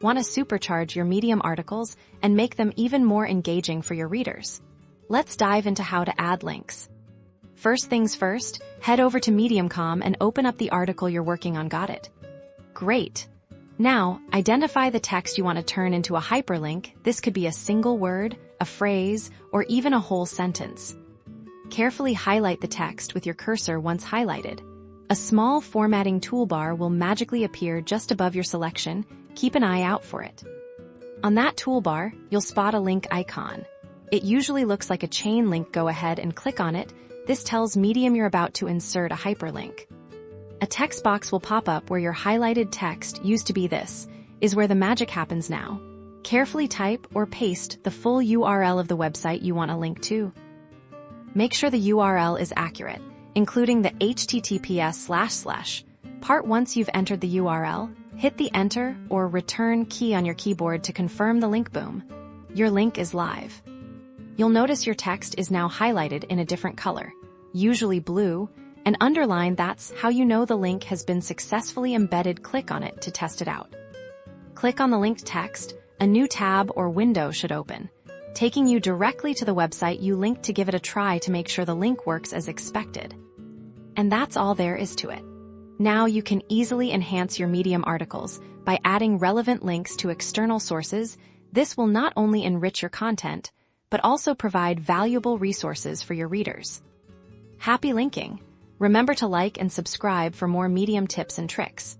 Want to supercharge your Medium articles and make them even more engaging for your readers? Let's dive into how to add links. First things first, head over to Medium.com and open up the article you're working on. Got it? Great. Now, identify the text you want to turn into a hyperlink. This could be a single word, a phrase, or even a whole sentence. Carefully highlight the text with your cursor once highlighted. A small formatting toolbar will magically appear just above your selection. Keep an eye out for it. On that toolbar, you'll spot a link icon. It usually looks like a chain link. Go ahead and click on it. This tells Medium you're about to insert a hyperlink. A text box will pop up where your highlighted text used to be. This is where the magic happens now. Carefully type or paste the full URL of the website you want to link to. Make sure the URL is accurate, including the https:// part. Once you've entered the URL, hit the Enter or Return key on your keyboard to confirm the link. Boom. Your link is live. You'll notice your text is now highlighted in a different color, usually blue, and underlined. That's how you know the link has been successfully embedded. Click on it to test it out. Click on the linked text. A new tab or window should open, taking you directly to the website you linked to. Give it a try to make sure the link works as expected. And that's all there is to it. Now you can easily enhance your Medium articles by adding relevant links to external sources. This will not only enrich your content, but also provide valuable resources for your readers. Happy linking! Remember to like and subscribe for more Medium tips and tricks.